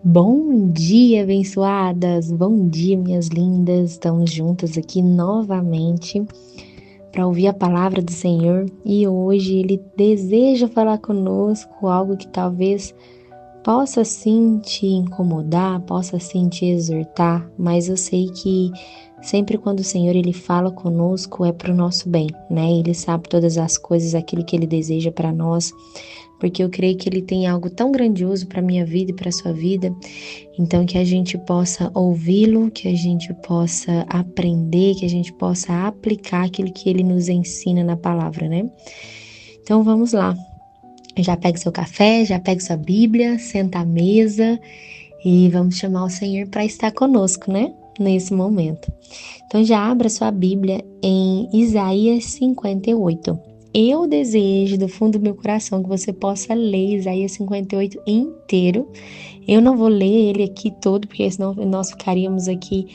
Bom dia, abençoadas! Bom dia, minhas lindas! Estamos juntas aqui novamente para ouvir a palavra do Senhor e hoje Ele deseja falar conosco algo que talvez possa sim te incomodar, possa sim te exortar, mas eu sei que sempre quando o Senhor Ele fala conosco é para o nosso bem, né? Ele sabe todas as coisas, aquilo que Ele deseja para nós, porque eu creio que Ele tem algo tão grandioso para minha vida e para a sua vida. Então, que a gente possa ouvi-lo, que a gente possa aprender, que a gente possa aplicar aquilo que ele nos ensina na palavra, né? Então, vamos lá. Já pega seu café, já pega sua Bíblia, senta à mesa e vamos chamar o Senhor para estar conosco, né? Nesse momento. Então, já abra sua Bíblia em Isaías 58. Eu desejo do fundo do meu coração que você possa ler Isaías 58 inteiro. Eu não vou ler ele aqui todo, porque senão nós ficaríamos aqui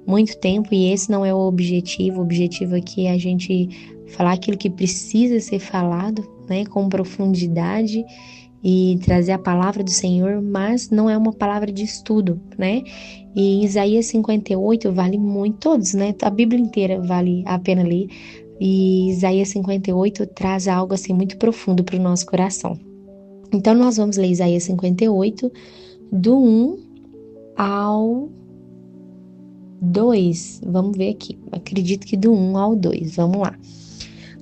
muito tempo e esse não é o objetivo. O objetivo aqui é a gente falar aquilo que precisa ser falado, né, com profundidade e trazer a palavra do Senhor, mas não é uma palavra de estudo, né? E Isaías 58 vale muito, todos, né? A Bíblia inteira vale a pena ler. E Isaías 58 traz algo assim muito profundo para o nosso coração. Então nós vamos ler Isaías 58 do 1 ao 2. Vamos ver aqui. Acredito que do 1 ao 2. Vamos lá.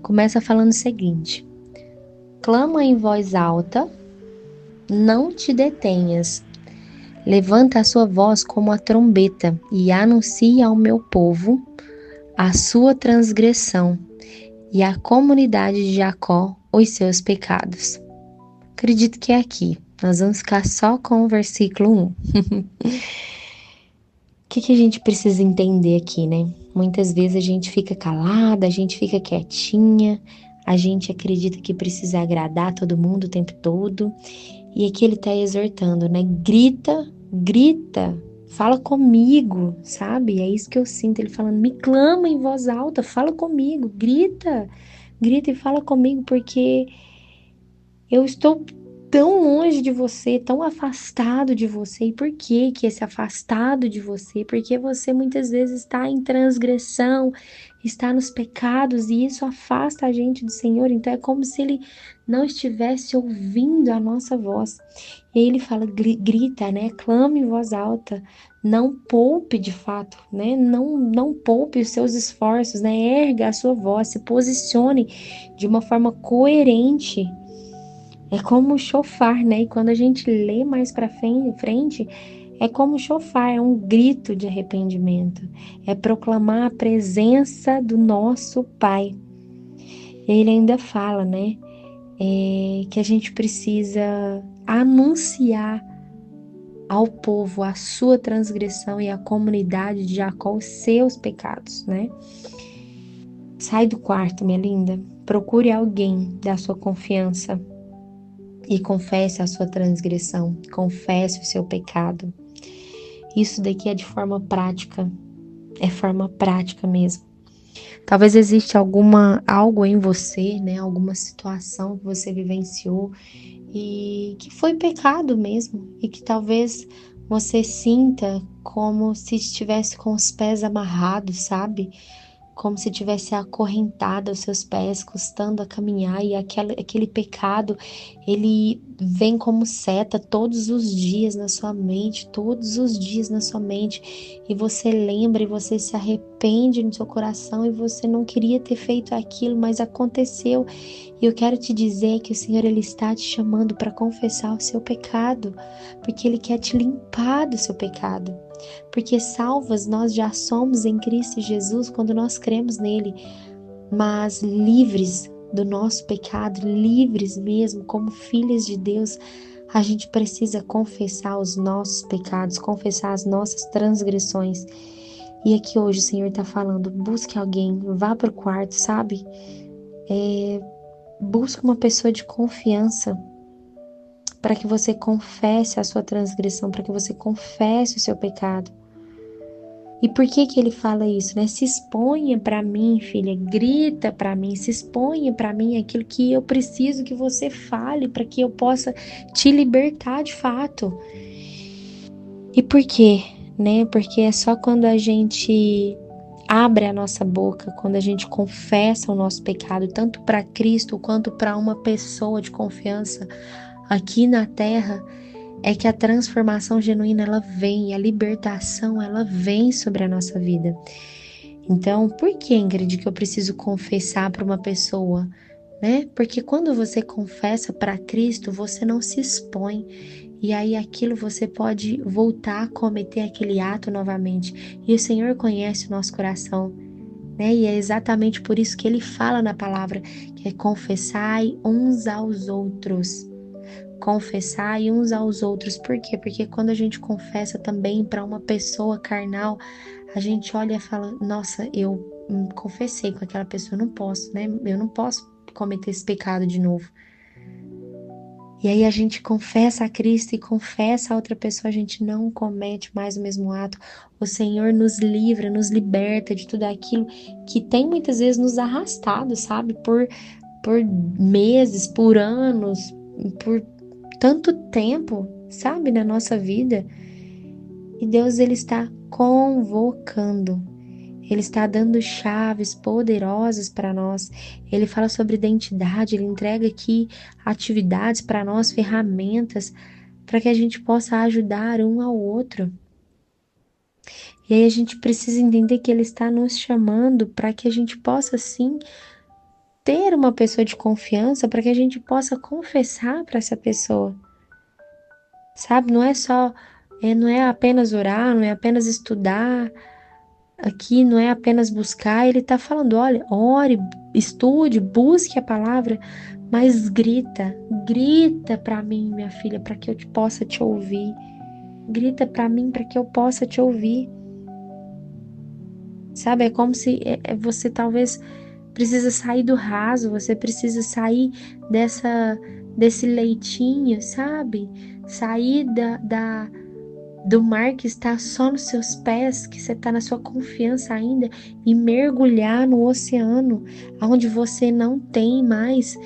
Começa falando o seguinte: clama em voz alta, não te detenhas. Levanta a sua voz como a trombeta e anuncia ao meu povo a sua transgressão e à comunidade de Jacó os seus pecados. Acredito que é aqui. Nós vamos ficar só com o versículo 1. O que a gente precisa entender aqui, né? Muitas vezes a gente fica calada, a gente fica quietinha, a gente acredita que precisa agradar todo mundo o tempo todo. E aqui ele tá exortando, né? Grita, grita, fala comigo, sabe? É isso que eu sinto, ele falando, me clama em voz alta, fala comigo, grita, grita e fala comigo, porque eu estou tão longe de você, tão afastado de você. E por que que esse afastado de você? Porque você muitas vezes está em transgressão, está nos pecados e isso afasta a gente do Senhor. Então é como se ele não estivesse ouvindo a nossa voz. E aí ele fala, grita, né? Clame em voz alta. Não poupe de fato, né? Não poupe os seus esforços, né? Erga a sua voz, se posicione de uma forma coerente. É como o chofar, né? E quando a gente lê mais para frente, é como o chofar, é um grito de arrependimento, é proclamar a presença do nosso Pai. E ele ainda fala, né? Que a gente precisa anunciar ao povo a sua transgressão e à comunidade de Jacó os seus pecados, né? Sai do quarto, minha linda. Procure alguém da sua confiança e confesse a sua transgressão, confesse o seu pecado. Isso daqui é de forma prática, é forma prática mesmo. Talvez exista algo em você, né, alguma situação que você vivenciou e que foi pecado mesmo e que talvez você sinta como se estivesse com os pés amarrados, sabe? Como se tivesse acorrentado aos seus pés, custando a caminhar, e aquele pecado, ele vem como seta todos os dias na sua mente, todos os dias na sua mente, e você lembra e você se arrepende no seu coração e você não queria ter feito aquilo, mas aconteceu. E eu quero te dizer que o Senhor, Ele está te chamando para confessar o seu pecado, porque Ele quer te limpar do seu pecado. Porque salvas nós já somos em Cristo Jesus quando nós cremos nele, mas livres do nosso pecado, livres mesmo como filhas de Deus, a gente precisa confessar os nossos pecados, confessar as nossas transgressões. E aqui hoje o Senhor está falando, busque alguém, vá para o quarto, sabe? Busque uma pessoa de confiança para que você confesse a sua transgressão, para que você confesse o seu pecado. E por que que ele fala isso, né? Se exponha para mim, filha, grita para mim, se exponha para mim aquilo que eu preciso que você fale para que eu possa te libertar de fato. E por quê? Né? Porque é só quando a gente abre a nossa boca, quando a gente confessa o nosso pecado, tanto para Cristo quanto para uma pessoa de confiança aqui na terra, é que a transformação genuína ela vem, a libertação ela vem sobre a nossa vida. Então, por que, Ingrid, que eu preciso confessar para uma pessoa, né? Porque quando você confessa para Cristo, você não se expõe. E aí aquilo você pode voltar a cometer aquele ato novamente. E o Senhor conhece o nosso coração, né? E é exatamente por isso que ele fala na palavra, que é confessai uns aos outros. Confessai uns aos outros. Por quê? Porque quando a gente confessa também para uma pessoa carnal, a gente olha e fala: nossa, eu confessei com aquela pessoa, eu não posso, né? Eu não posso cometer esse pecado de novo. E aí a gente confessa a Cristo e confessa a outra pessoa, a gente não comete mais o mesmo ato. O Senhor nos livra, nos liberta de tudo aquilo que tem muitas vezes nos arrastado, sabe? Por meses, por anos, por tanto tempo, sabe? Na nossa vida. E Deus, Ele está convocando. Ele está dando chaves poderosas para nós. Ele fala sobre identidade, ele entrega aqui atividades para nós, ferramentas, para que a gente possa ajudar um ao outro. E aí a gente precisa entender que ele está nos chamando para que a gente possa sim ter uma pessoa de confiança, para que a gente possa confessar para essa pessoa. Sabe? Não é apenas orar, não é apenas estudar. Aqui não é apenas buscar, ele está falando: olha, ore, estude, busque a palavra, mas grita para mim, minha filha, para que eu possa te ouvir. Grita para mim para que eu possa te ouvir. Sabe, é como se você talvez precisa sair do raso, você precisa sair desse leitinho, sabe? Sair do mar que está só nos seus pés, que você está na sua confiança ainda, e mergulhar no oceano, onde você não tem mais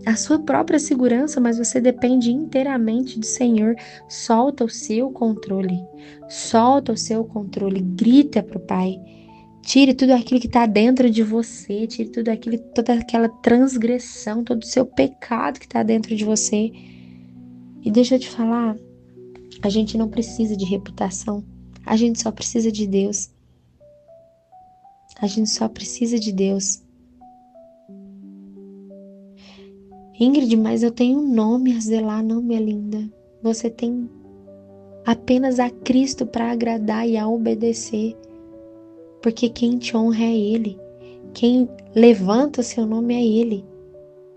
a sua própria segurança, mas você depende inteiramente do Senhor. Solta o seu controle, solta o seu controle, grita para o Pai. Tire tudo aquilo que está dentro de você, tire tudo aquilo, toda aquela transgressão, todo o seu pecado que está dentro de você. E deixa eu te falar, a gente não precisa de reputação. A gente só precisa de Deus. A gente só precisa de Deus. Ingrid, mas eu tenho um nome a zelar, não, minha linda. Você tem apenas a Cristo para agradar e a obedecer. Porque quem te honra é Ele. Quem levanta o seu nome é Ele.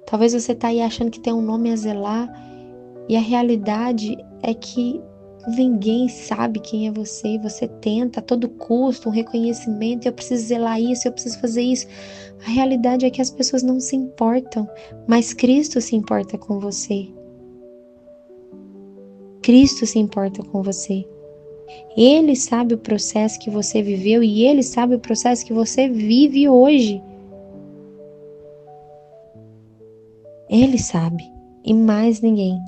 Talvez você está aí achando que tem um nome a zelar e a realidade é que ninguém sabe quem é você, e você tenta a todo custo um reconhecimento, eu preciso zelar isso, eu preciso fazer isso. A realidade é que as pessoas não se importam, mas Cristo se importa com você. Cristo se importa com você. Ele sabe o processo que você viveu e Ele sabe o processo que você vive hoje. Ele sabe, e mais ninguém.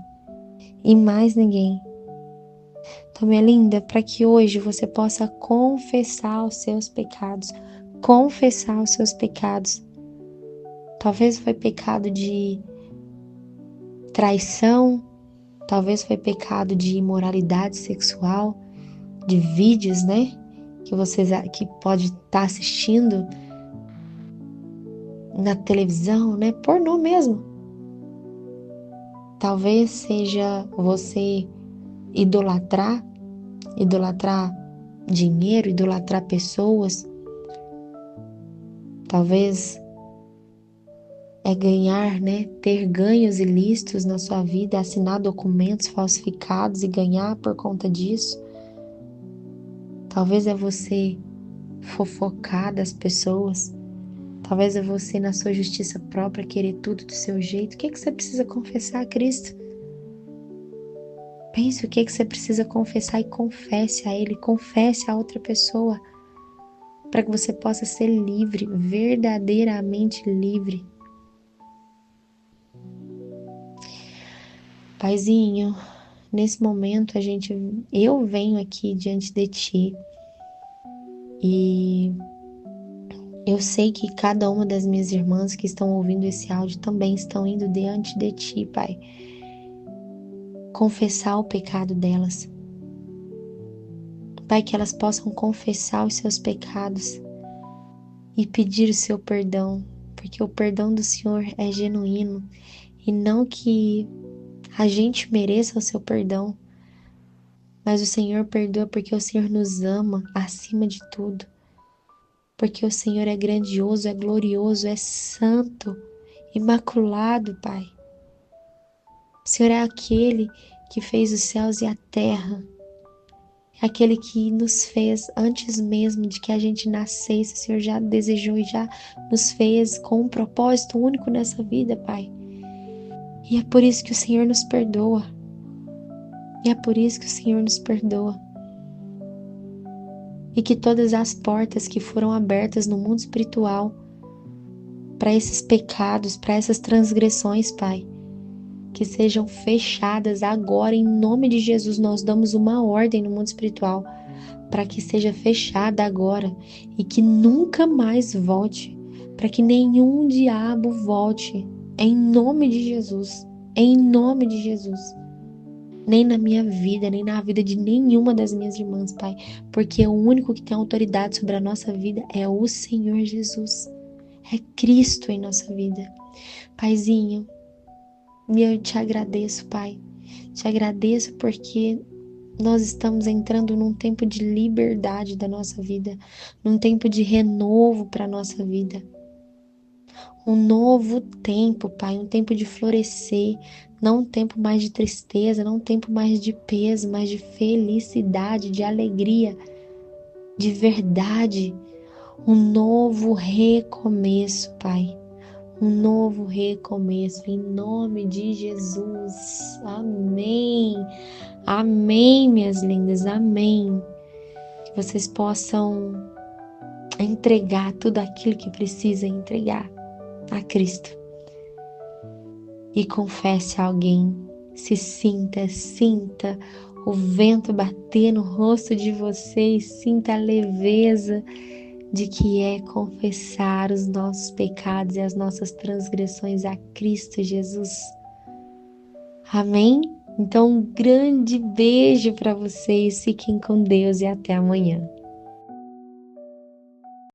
E mais ninguém. Então, minha linda, para que hoje você possa confessar os seus pecados. Confessar os seus pecados. Talvez foi pecado de traição, talvez foi pecado de imoralidade sexual, de vídeos, né? Que pode estar assistindo na televisão, né? Pornô mesmo. Talvez seja você idolatrar dinheiro, idolatrar pessoas. Talvez é ganhar, né? Ter ganhos ilícitos na sua vida, assinar documentos falsificados e ganhar por conta disso. Talvez é você fofocar das pessoas. Talvez é você, na sua justiça própria, querer tudo do seu jeito. O que é que você precisa confessar a Cristo? Pense o que é que você precisa confessar e confesse a Ele, confesse a outra pessoa, para que você possa ser livre, verdadeiramente livre. Paizinho, nesse momento eu venho aqui diante de Ti e eu sei que cada uma das minhas irmãs que estão ouvindo esse áudio também estão indo diante de Ti, Pai, confessar o pecado delas. Pai, que elas possam confessar os seus pecados e pedir o seu perdão, porque o perdão do Senhor é genuíno e não que a gente mereça o seu perdão, mas o Senhor perdoa porque o Senhor nos ama acima de tudo, porque o Senhor é grandioso, é glorioso, é santo, imaculado, Pai. O Senhor é aquele que fez os céus e a terra, é aquele que nos fez antes mesmo de que a gente nascesse. O Senhor já desejou e já nos fez com um propósito único nessa vida, Pai. E é por isso que o Senhor nos perdoa. E é por isso que o Senhor nos perdoa. E que todas as portas que foram abertas no mundo espiritual para esses pecados, para essas transgressões, Pai, que sejam fechadas agora, em nome de Jesus. Nós damos uma ordem no mundo espiritual para que seja fechada agora e que nunca mais volte, para que nenhum diabo volte, em nome de Jesus, em nome de Jesus. Nem na minha vida, nem na vida de nenhuma das minhas irmãs, Pai, porque o único que tem autoridade sobre a nossa vida é o Senhor Jesus, é Cristo em nossa vida. Paizinho, e eu te agradeço, Pai, te agradeço porque nós estamos entrando num tempo de liberdade da nossa vida, num tempo de renovo para a nossa vida. Um novo tempo, Pai, um tempo de florescer, não um tempo mais de tristeza, não um tempo mais de peso, mas de felicidade, de alegria, de verdade. Um novo recomeço, Pai. Um novo recomeço, em nome de Jesus. Amém. Amém, minhas lindas, amém. Que vocês possam entregar tudo aquilo que precisa entregar a Cristo. E confesse a alguém, sinta o vento bater no rosto de vocês, sinta a leveza de que é confessar os nossos pecados e as nossas transgressões a Cristo Jesus. Amém? Então, um grande beijo para vocês, fiquem com Deus e até amanhã.